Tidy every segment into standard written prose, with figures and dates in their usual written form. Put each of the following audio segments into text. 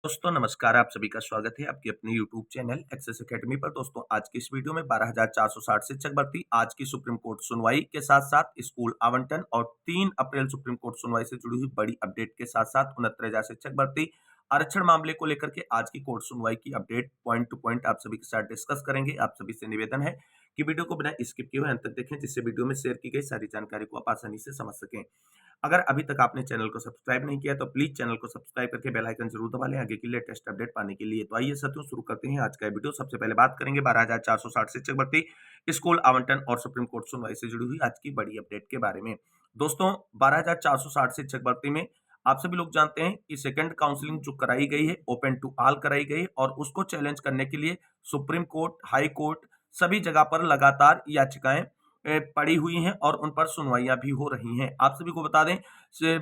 दोस्तों नमस्कार, आप सभी का स्वागत है आपके अपने यूट्यूब चैनल एक्सेस एकेडमी पर। दोस्तों आज की इस वीडियो में 12,460 शिक्षक भर्ती, आज की सुप्रीम कोर्ट सुनवाई के साथ-साथ स्कूल आवंटन और 3 अप्रैल सुप्रीम कोर्ट सुनवाई से जुड़ी हुई बड़ी अपडेट के साथ-साथ 69,000 शिक्षक भर्ती आरक्षण मामले को लेकर के आज की कोर्ट सुनवाई की अपडेट पॉइंट टू पॉइंट आप सभी के साथ डिस्कस करेंगे। आप सभी से निवेदन है कि वीडियो को बिना स्किप किए हुए अंत तक देखें, जिससे वीडियो में शेयर की गई सारी जानकारी को आप आसानी से समझ सकें। अगर अभी तक आपने चैनल को सब्सक्राइब नहीं किया तो प्लीज चैनल को सब्सक्राइब करके बेल आइकन जरूर दबा लें आगे की लेटेस्ट अपडेट पाने के लिए। तो आइए साथियों शुरू करते हैं आज का वीडियो। सबसे पहले बात करेंगे 12,460 शिक्षक भर्ती, स्कूल आवंटन और सुप्रीम कोर्ट सुनवाई से जुड़ी हुई आज की बड़ी अपडेट के बारे में। दोस्तों 12,460 शिक्षक भर्ती में आप सभी लोग जानते हैं कि सेकंड काउंसलिंग जो कराई गई है ओपन टू ऑल कराई गई है और उसको चैलेंज करने के लिए सुप्रीम कोर्ट, हाई कोर्ट सभी जगह पर लगातार याचिकाएं पड़ी हुई हैं और उन पर सुनवाइयां भी हो रही हैं। आप सभी को बता दें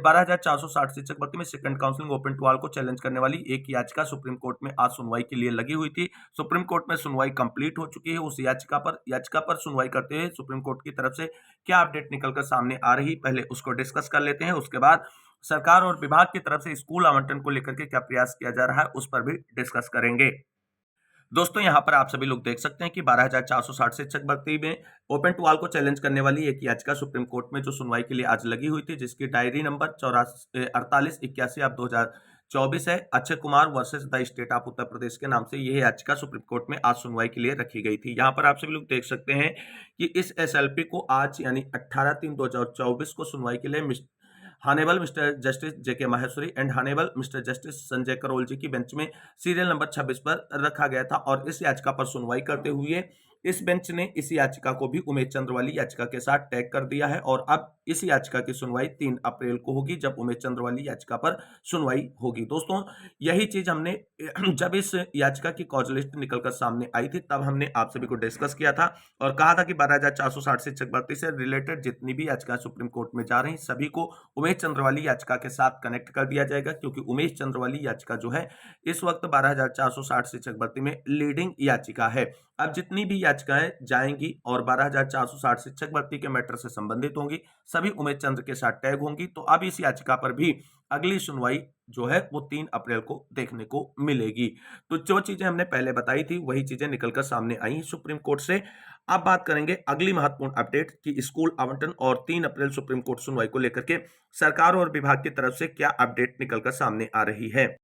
12,460 शिक्षक भर्ती में second counselling open to all को चैलेंज करने वाली एक याचिका सुप्रीम कोर्ट में आज सुनवाई के लिए लगी हुई थी। सुप्रीम कोर्ट में सुनवाई कंप्लीट हो चुकी है। उस याचिका पर सुनवाई करते हुए सुप्रीम कोर्ट की तरफ से क्या अपडेट निकलकर सामने आ रही, पहले उसको डिस्कस कर लेते हैं। उसके बाद सरकार और विभाग की तरफ से स्कूल आवंटन को लेकर के क्या प्रयास किया जा रहा है उस पर भी डिस्कस करेंगे। दोस्तों यहाँ पर आप सभी लोग देख सकते हैं कि 12,460 शिक्षक भर्ती में ओपन टू ऑल को चैलेंज करने वाली एक याचिका सुप्रीम कोर्ट में जो सुनवाई के लिए आज लगी हुई थी, जिसकी डायरी नंबर 4881/2024 है। Akshay Kumar versus the State of Uttar Pradesh के नाम से यह याचिका सुप्रीम कोर्ट में आज सुनवाई के लिए रखी गई थी। यहाँ पर आप सभी लोग देख सकते हैं कि इस एसएलपी को आज यानी 18/3/2024 को सुनवाई के लिए honourable Mister Justice JK Maheshwari and honourable Mister Justice Sanjay Karol ji की बेंच में सीरियल नंबर 26 पर रखा गया था और इस याचिका पर सुनवाई करते हुए इस बेंच ने इस याचिका को भी उमेश चंद्र वाली याचिका के साथ टैग कर दिया है और अब इस याचिका की सुनवाई 3 अप्रैल को होगी, जब उमेश चंद्र वाली याचिका पर सुनवाई होगी। दोस्तों यही चीज हमने जब इस याचिका की कॉज लिस्ट निकलकर सामने आई थी तब हमने आप सभी को डिस्कस किया था और कहा था कि 12,460 शिक्षक भर्ती से रिलेटेड जितनी भी याचिका सुप्रीम कोर्ट में जा रही सभी को उमेश चंद्र वाली याचिका के साथ कनेक्ट कर दिया जाएगा, क्योंकि उमेश चंद्र वाली याचिका जो है इस वक्त 12,460 शिक्षक भर्ती में लीडिंग याचिका है। अब जितनी भी याचिकाएं जाएंगी और 12,460 शिक्षक भर्ती के मैटर से संबंधित होंगी सभी उमेश चंद्र के साथ टैग होंगी। तो अब इस याचिका पर भी अगली सुनवाई जो है वो 3 अप्रैल को देखने को मिलेगी। तो जो चीजें हमने पहले बताई थी वही चीजें निकलकर सामने आई सुप्रीम कोर्ट से। अब बात करेंगे अगली महत्वपूर्ण अपडेट की स्कूल आवंटन और 3 अप्रैल सुप्रीम कोर्ट सुनवाई को लेकर के सरकार और विभाग की तरफ से क्या अपडेट निकलकर सामने आ रही है।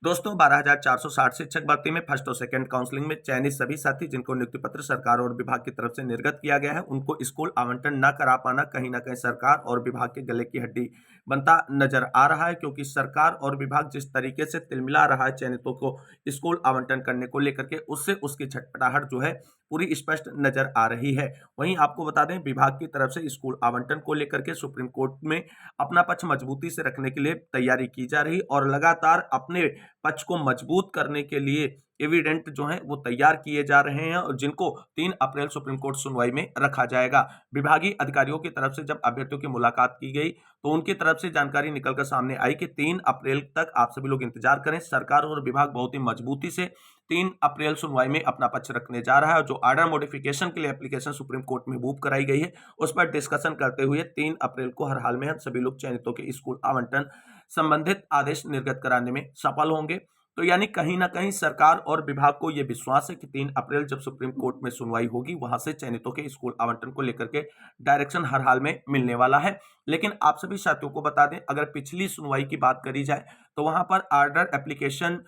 दोस्तों 12,460 शिक्षक भर्ती में फर्स्ट और सेकंड काउंसलिंग में चयनित सभी साथी जिनको नियुक्ति पत्र सरकार और विभाग की तरफ से निर्गत किया गया है उनको स्कूल आवंटन न करा पाना कहीं ना कहीं सरकार और विभाग के गले की हड्डी बनता नजर आ रहा है, क्योंकि सरकार और विभाग जिस तरीके से तिलमिला रहा है चयनितों को स्कूल आवंटन करने को लेकर के उससे उसकी छटपटाहट जो है पूरी स्पष्ट नजर आ रही है। वहीं आपको बता दें विभाग की तरफ से स्कूल आवंटन को लेकर के सुप्रीम कोर्ट में अपना पक्ष मजबूती से रखने के लिए तैयारी की जा रही और लगातार अपने पक्ष को मजबूत करने के लिए एविडेंट जो है वो तैयार किए जा रहे हैं और जिनको 3 अप्रैल सुप्रीम कोर्ट सुनवाई में रखा जाएगा। विभागीय अधिकारियों की तरफ से जब अभ्यर्थियों की मुलाकात की गई तो उनकी तरफ से जानकारी निकलकर सामने आई कि 3 अप्रैल तक आप सभी लोग इंतजार करें। सरकार और विभाग बहुत ही मजबूती से 3 अप्रैल सुनवाई में अपना पक्ष रखने जा रहा है और जो ऑर्डर मॉडिफिकेशन के लिए एप्लीकेशन सुप्रीम कोर्ट में मूव कराई गई है उस पर डिस्कशन करते हुए 3 अप्रैल को हर हाल में हम सभी लोग चयनितों के स्कूल आवंटन संबंधित आदेश निर्गत कराने में सफल होंगे। तो यानी कहीं ना कहीं सरकार और विभाग को यह विश्वास है कि 3 अप्रैल जब सुप्रीम कोर्ट में सुनवाई होगी वहां से चयनितों के स्कूल आवंटन को लेकर के डायरेक्शन हर हाल में मिलने वाला है। लेकिन आप सभी साथियों को बता दें अगर पिछली सुनवाई की बात करी जाए तो वहां पर ऑर्डर एप्लीकेशन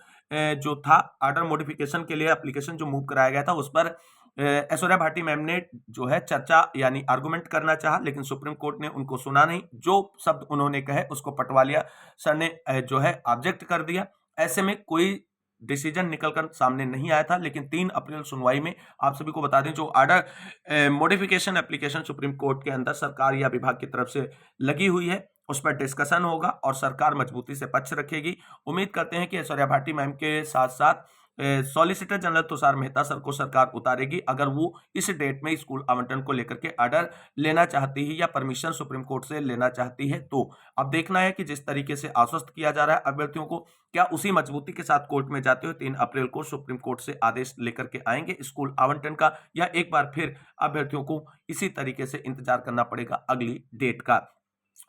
जो था ऑर्डर मॉडिफिकेशन के लिए एप्लीकेशन जो मूव कराया गया था उस पर ऐश्वर्या भाटी मैम ने जो है चर्चा यानी आर्गुमेंट करना चाहा, लेकिन सुप्रीम कोर्ट ने उनको सुना नहीं। जो शब्द उन्होंने कहे उसको पटवालिया सर ने जो है ऑब्जेक्ट कर दिया। ऐसे में कोई डिसीजन निकलकर सामने नहीं आया था, लेकिन 3 अप्रैल सुनवाई में आप सभी को बता दें जो order modification application supreme court के अंदर सरकार या विभाग की तरफ से लगी हुई है उस पर डिस्कशन होगा और सरकार मजबूती से पक्ष रखेगी। उम्मीद करते हैं कि ऐश्वर्या भाटी मैम के साथ साथ solicitor general Tushar Mehta sir को सरकार उतारेगी अगर वो इस डेट में स्कूल आवंटन को लेकर के ऑर्डर लेना चाहती है या परमिशन सुप्रीम कोर्ट से लेना चाहती है। तो अब देखना है कि जिस तरीके से आश्वस्त किया जा रहा है अभ्यर्थियों को, क्या उसी मजबूती के साथ कोर्ट में जाते हुए 3 अप्रैल को सुप्रीम कोर्ट से आदेश लेकर के आएंगे स्कूल आवंटन का, या एक बार फिर अभ्यर्थियों को इसी तरीके से इंतजार करना पड़ेगा अगली डेट का।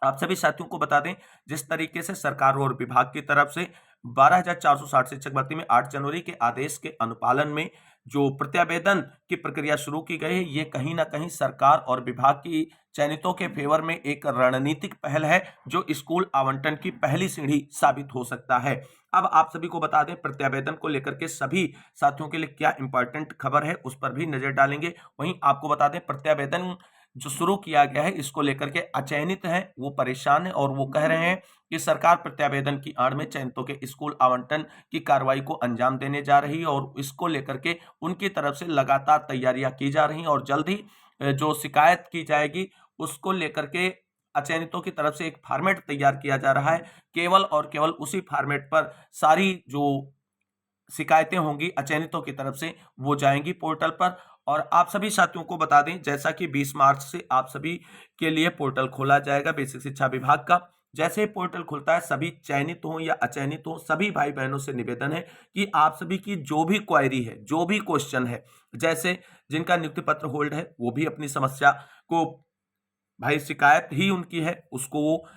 आप सभी साथियों को बता दें जिस तरीके से सरकार और विभाग की तरफ से 12,460 शिक्षक भर्ती में 8 जनवरी के आदेश के अनुपालन में जो प्रत्यावेदन की प्रक्रिया शुरू की गई है, ये कहीं ना कहीं सरकार और विभाग की चयनितों के फेवर में एक रणनीतिक पहल है, जो स्कूल आवंटन की पहली सीढ़ी साबित हो सकता है। अब आप सभी को बता दें, प्रत्यावेदन को लेकर के सभी साथियों के लिए क्या इंपॉर्टेंट खबर है, उस पर भी नजर डालेंगे। वहीं आपको बता दें, प्रत्यावेदन जो शुरू किया गया है, इसको लेकर के अचयनित हैं वो परेशान है और वो कह रहे हैं कि सरकार प्रत्यावेदन की आड़ में चयनितों के स्कूल आवंटन की कार्रवाई को अंजाम देने जा रही है और इसको लेकर के उनकी तरफ से लगातार तैयारियां की जा रही हैं और जल्द ही जो शिकायत की जाएगी उसको लेकर के अचयनितों की तरफ से एक फॉर्मेट तैयार किया जा रहा है। केवल और केवल उसी फॉर्मेट पर सारी जो शिकायतें होंगी अचयनितों की तरफ से वो जाएंगी पोर्टल पर। और आप सभी साथियों को बता दें, जैसा कि 20 मार्च से आप सभी के लिए पोर्टल खोला जाएगा बेसिक शिक्षा विभाग का। जैसे ही पोर्टल खुलता है, सभी चयनित हो या अचयनित हो, सभी भाई बहनों से निवेदन है कि आप सभी की जो भी क्वेरी है, जो भी क्वेश्चन है, जैसे जिनका नियुक्ति पत्र होल्ड है वो भी अपनी समस्या को, भाई शिकायत ही उनकी है, उसको वो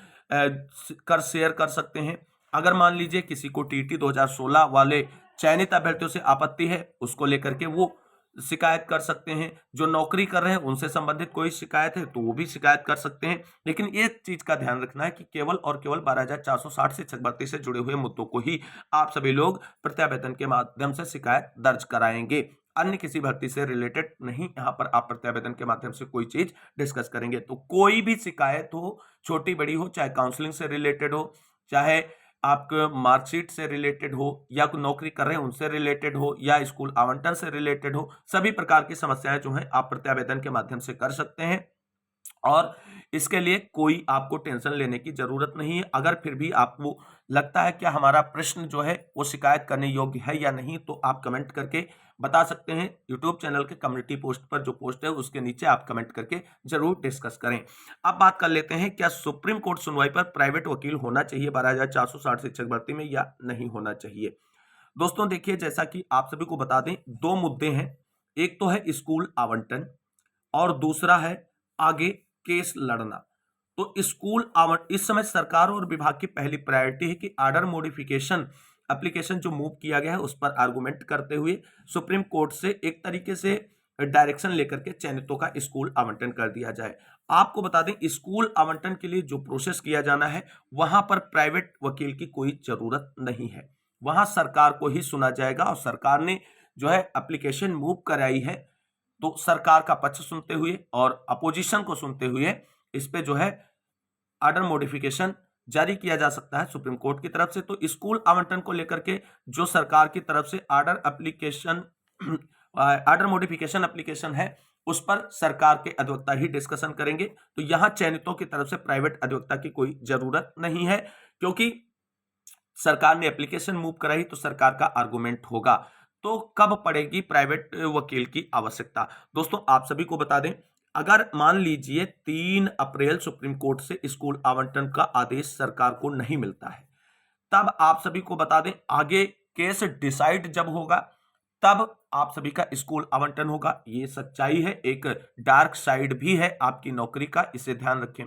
शेयर कर सकते हैं। अगर मान लीजिए किसी को टीटी 2016 वाले चयनित अभ्यर्थियों से आपत्ति है, उसको लेकर के वो शिकायत कर सकते हैं। जो नौकरी कर रहे हैं उनसे संबंधित कोई शिकायत है तो वो भी शिकायत कर सकते हैं। लेकिन एक चीज का ध्यान रखना है कि केवल और केवल 12,460 शिक्षक भर्ती से जुड़े हुए मुद्दों को ही आप सभी लोग प्रत्यावेदन के माध्यम से शिकायत दर्ज कराएंगे। अन्य किसी भर्ती से रिलेटेड नहीं, यहाँ पर आप प्रत्यावेदन के माध्यम से कोई चीज डिस्कस करेंगे। तो कोई भी शिकायत हो, छोटी बड़ी हो, चाहे काउंसलिंग से रिलेटेड हो, चाहे आपके मार्कशीट से रिलेटेड हो, या कोई नौकरी कर रहे हैं उनसे रिलेटेड हो, या स्कूल आवंटन से रिलेटेड हो, सभी प्रकार की समस्याएं जो हैं आप प्रत्यावेदन के माध्यम से कर सकते हैं और इसके लिए कोई आपको टेंशन लेने की जरूरत नहीं है। अगर फिर भी आपको लगता है कि हमारा प्रश्न जो है वो शिकायत करने योग्य है या नहीं, तो आप कमेंट करके बता सकते हैं। यूट्यूब चैनल के कम्युनिटी पोस्ट पर जो पोस्ट है उसके नीचे आप कमेंट करके जरूर डिस्कस करें। अब बात कर लेते हैं, क्या सुप्रीम कोर्ट सुनवाई पर प्राइवेट वकील होना चाहिए 12,460 शिक्षक भर्ती में या नहीं होना चाहिए? दोस्तों देखिए, जैसा कि आप सभी को बता दें, दो मुद्दे हैं। एक तो है स्कूल आवंटन और दूसरा है आगे केस लड़ना। तो स्कूल आवंटन इस समय सरकार और विभाग की पहली प्रायोरिटी है कि आर्डर मॉडिफिकेशन एप्लीकेशन जो मूव किया गया है उस पर आर्गुमेंट करते हुए सुप्रीम कोर्ट से एक तरीके से डायरेक्शन लेकर के चयनितों का स्कूल आवंटन कर दिया जाए। आपको बता दें, स्कूल आवंटन के लिए जो प्रोसेस किया जाना है वहां पर प्राइवेट वकील की कोई जरूरत नहीं है। वहां सरकार को ही सुना जाएगा और सरकार ने जो है एप्लीकेशन मूव कराई है तो सरकार का पक्ष सुनते हुए और अपोजिशन को सुनते हुए इस पे जो है आर्डर मॉडिफिकेशन जारी किया जा सकता है सुप्रीम कोर्ट की तरफ से। तो स्कूल आवंटन को लेकर के जो सरकार की तरफ से आर्डर मॉडिफिकेशन एप्लीकेशन है उस पर सरकार के अधिवक्ता ही डिस्कशन करेंगे। तो यहां चयनितों की तरफ से प्राइवेट अधिवक्ता की कोई जरूरत नहीं है, क्योंकि सरकार ने एप्लीकेशन मूव कराई तो सरकार का आर्गुमेंट होगा। तो कब पड़ेगी प्राइवेट वकील की आवश्यकता? दोस्तों आप सभी को बता दें, अगर मान लीजिए 3 अप्रैल सुप्रीम कोर्ट से स्कूल आवंटन का आदेश सरकार को नहीं मिलता है, तब आप सभी को बता दें आगे केस डिसाइड जब होगा तब आप सभी का स्कूल आवंटन होगा। ये सच्चाई है, एक डार्क साइड भी है आपकी नौकरी का, इसे ध्यान रखें।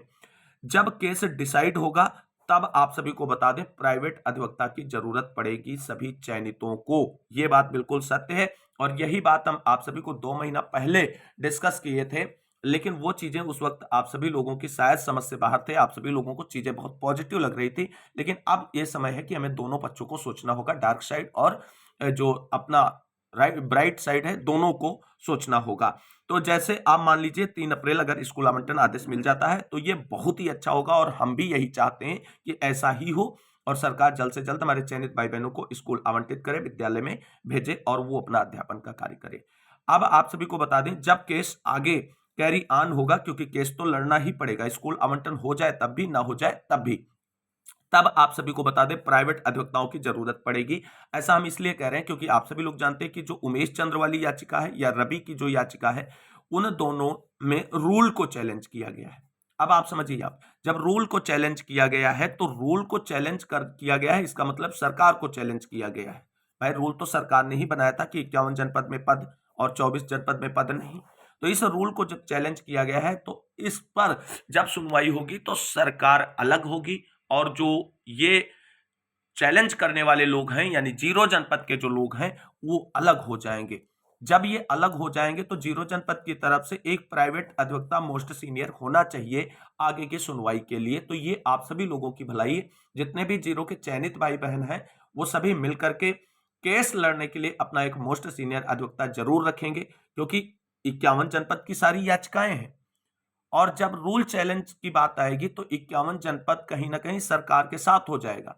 जब केस डिसाइड होगा तब आप सभी को बता दें प्राइवेट अधिवक्ता की जरूरत पड़ेगी सभी चयनितों को। यह बात बिल्कुल सत्य है और यही बात हम आप सभी को 2 महीना पहले डिस्कस किए थे, लेकिन वो चीजें उस वक्त आप सभी लोगों की शायद समझ से बाहर थे। आप सभी लोगों को चीजें बहुत पॉजिटिव लग रही थी, लेकिन अब यह समय है कि हमें दोनों पक्षों को सोचना होगा, डार्क साइड और जो अपना ब्राइट साइड है, दोनों को सोचना होगा। तो जैसे आप मान लीजिए 3 अप्रैल अगर स्कूल आवंटन आदेश मिल जाता है तो ये बहुत ही अच्छा होगा और हम भी यही चाहते हैं कि ऐसा ही हो और सरकार जल्द से जल्द हमारे चयनित भाई बहनों को स्कूल आवंटित करे, विद्यालय में भेजे और वो अपना अध्यापन का कार्य करे। अब आप सभी को बता दें, जब केस आगे कैरी ऑन होगा, क्योंकि केस तो लड़ना ही पड़ेगा, स्कूल आवंटन हो जाए तब भी, ना हो जाए तब भी, तब आप सभी को बता दें प्राइवेट अधिवक्ताओं की जरूरत पड़ेगी। ऐसा हम इसलिए कह रहे हैं क्योंकि आप सभी लोग जानते हैं कि जो उमेश चंद्र वाली याचिका है या रवि की जो याचिका है, उन दोनों में रूल को चैलेंज किया गया है। अब आप समझिए, आप जब रूल को चैलेंज किया गया है तो रूल को चैलेंज कर किया गया है, इसका मतलब सरकार को चैलेंज किया गया है। भाई रूल तो सरकार ने ही बनाया था कि 51 जनपद में पद और 24 जनपद में पद नहीं। तो इस रूल को जब चैलेंज किया गया है तो इस पर जब सुनवाई होगी तो सरकार अलग होगी और जो ये चैलेंज करने वाले लोग हैं यानी जीरो जनपद के जो लोग हैं वो अलग हो जाएंगे। जब ये अलग हो जाएंगे तो जीरो जनपद की तरफ से एक प्राइवेट अधिवक्ता मोस्ट सीनियर होना चाहिए आगे की सुनवाई के लिए। तो ये आप सभी लोगों की भलाई, जितने भी जीरो के चयनित भाई बहन हैं वो सभी मिलकर के केस लड़ने के लिए अपना एक मोस्ट सीनियर अधिवक्ता जरूर रखेंगे, क्योंकि 51 जनपद की सारी याचिकाएं हैं और जब रूल चैलेंज की बात आएगी तो 51 जनपद कहीं ना कहीं सरकार के साथ हो जाएगा।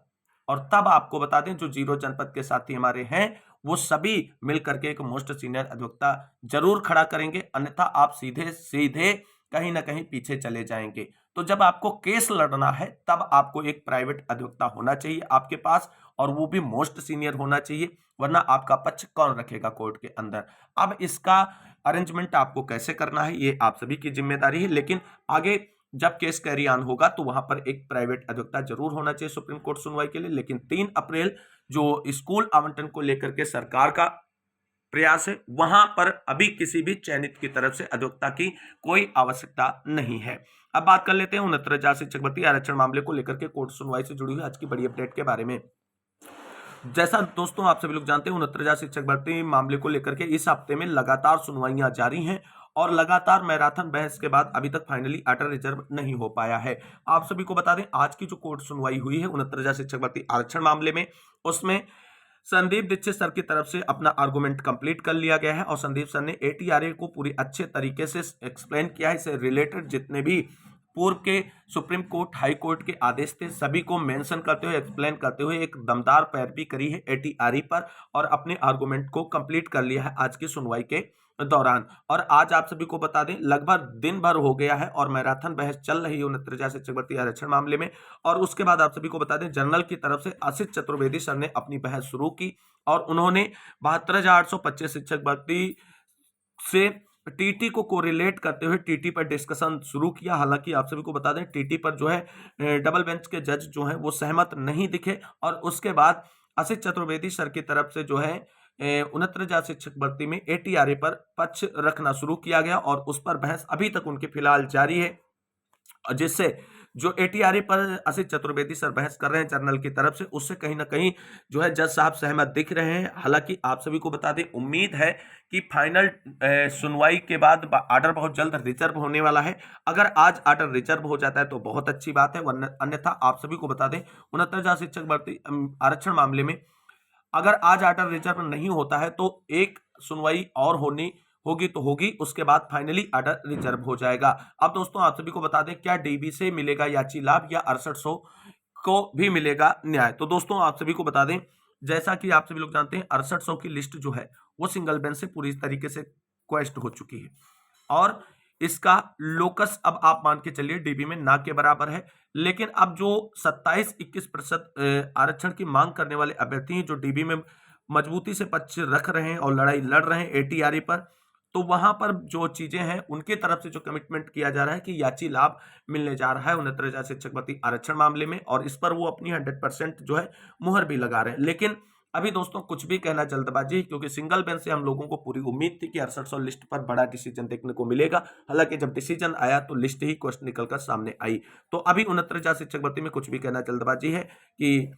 और तब आपको बता दें जो जीरो जनपद के साथी हमारे हैं वो सभी मिलकर के एक मोस्ट सीनियर अधिवक्ता जरूर खड़ा करेंगे, अन्यथा आप सीधे सीधे कहीं ना कहीं पीछे चले जाएंगे। तो जब आपको केस लड़ना है तब आपको एक प्राइवेट अधिवक्ता होना चाहिए आपके पास, और वो भी मोस्ट सीनियर होना चाहिए, वरना आपका पक्ष कौन रखेगा कोर्ट के अंदर। अब इसका अरेंजमेंट आपको कैसे करना है ये आप सभी की जिम्मेदारी है, लेकिन आगे जब केस कैरी ऑन होगा तो वहां पर एक प्राइवेट अधिवक्ता जरूर होना चाहिए सुप्रीम कोर्ट सुनवाई के लिए। लेकिन 3 अप्रैल जो स्कूल आवंटन को लेकर के सरकार का प्रयास है वहां पर अभी किसी भी चयनित की तरफ से अधिवक्ता की कोई आवश्यकता नहीं है। अब बात कर लेते हैं 69,000 शिक्षक भर्ती आरक्षण मामले को लेकर के कोर्ट सुनवाई से जुड़ी हुई आज की बड़ी अपडेट के बारे में। जैसा दोस्तों आप सभी लोग जानते हैं 69,000 शिक्षक भर्ती मामले को लेकर के इस हफ्ते में लगातार सुनवाइयां जारी हैं और लगातार मैराथन बहस के बाद अभी तक फाइनली ऑर्डर रिजर्व नहीं हो पाया है। आप सभी को बता दें आज की जो कोर्ट सुनवाई हुई है 69,000 शिक्षक भर्ती आरक्षण मामले में, उसमें संदीप दीक्षित सर की तरफ से अपना आर्गुमेंट कंप्लीट कर लिया गया है और संदीप सर ने एटीआरए को पूरी अच्छे तरीके से एक्सप्लेन किया है। इससे रिलेटेड जितने भी पूर्व के सुप्रीम कोर्ट हाई कोर्ट के आदेश थे सभी को मेंशन करते हुए एक्सप्लेन करते हुए एक दमदार पैरवी करी है एटीआरए पर और अपने आर्गुमेंट को कंप्लीट कर लिया है आज की सुनवाई के दौरान। और आज आप सभी को बता दें लगभग दिन भर हो गया है और मैराथन बहस चल रही है 69,000 शिक्षक भर्ती आरक्षण मामले में। और उसके बाद आप सभी को बता दें जनरल की तरफ से आशीष चतुर्वेदी सर ने अपनी बहस शुरू की और उन्होंने 72,825 शिक्षक भर्ती से टीटी को कोरिलेट करते हुए टीटी पर डिस्कशन शुरू किया। हालांकि आप सभी को बता दें टीटी पर जो है डबल बेंच के जज जो हैं वो सहमत नहीं दिखे और उसके बाद आशीष चतुर्वेदी सर की तरफ से जो है 69,000 शिक्षक भर्ती में एटीआरए पर पक्ष रखना शुरू किया गया और उस पर बहस अभी तक उनकी फिलहाल जारी है, जिससे जो एटीआरए पर आशीष चतुर्वेदी सर बहस कर रहे हैं जर्नल की तरफ से उससे कहीं ना कहीं जो है जज साहब सहमत दिख रहे हैं। हालांकि आप सभी को बता दें उम्मीद है कि फाइनल सुनवाई के बाद ऑर्डर बहुत जल्द रिजर्व होने वाला है। अगर आज ऑर्डर रिजर्व हो जाता है तो बहुत अच्छी बात है, वरना अन्यथा आप सभी को बता दें 69,000 शिक्षक भर्ती आरक्षण मामले में अगर आज ऑर्डर रिजर्व नहीं होता है तो एक सुनवाई और होगी तो होगी, उसके बाद फाइनली ऑर्डर रिजर्व हो जाएगा। अब दोस्तों आप सभी को बता दें क्या डीबी से मिलेगा याची लाभ या 6800 को भी मिलेगा न्याय। तो दोस्तों आप सभी को बता दें जैसा कि आप सभी लोग जानते हैं 6800 की लिस्ट जो है वो सिंगल बेंच से पूरी तरीके से क्वेश्चन हो चुकी है और इसका लोकस अब आप मान के चलिए डीबी में ना के बराबर है। लेकिन अब जो 27-21% आरक्षण की मांग करने वाले अभ्यर्थी हैं जो डीबी में मजबूती से पक्ष रख रहे हैं और लड़ाई लड़ रहे हैं एटीआरए पर, तो वहां पर जो चीजें हैं उनके तरफ से जो कमिटमेंट किया जा रहा है कि याची लाभ मिलने जा रहा है 69,000 शिक्षक भर्ती आरक्षण मामले में और इस पर वो अपनी 100% जो है मुहर भी लगा रहे हैं। लेकिन अभी दोस्तों कुछ भी कहना जल्दबाजी, क्योंकि सिंगल बेंच से हम लोगों को पूरी उम्मीद थी कि 6800 लिस्ट पर बड़ा डिसीजन देखने को मिलेगा। हालांकि जब डिसीजन आया तो लिस्ट ही क्वेश्चन निकलकर सामने आई। तो अभी 69,000 शिक्षक भर्ती में कुछ भी कहना जल्दबाजी है कि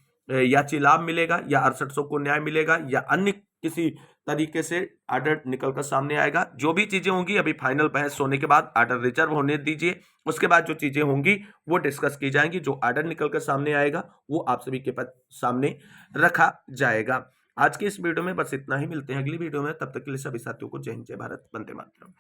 याची लाभ मिलेगा या 6800 को न्याय मिलेगा या अन्य किसी तरीके से ऑर्डर निकलकर सामने आएगा। जो भी चीजें होंगी अभी फाइनल बहस होने के बाद ऑर्डर रिजर्व होने दीजिए, उसके बाद जो चीजें होंगी वो डिस्कस की जाएंगी। जो ऑर्डर निकलकर सामने आएगा वो आप सभी के सामने रखा जाएगा। आज के इस वीडियो में बस इतना ही, मिलते हैं अगली वीडियो में, तब तक के लिए सभी साथियों को जय हिंद जय भारत, वंदे मातरम।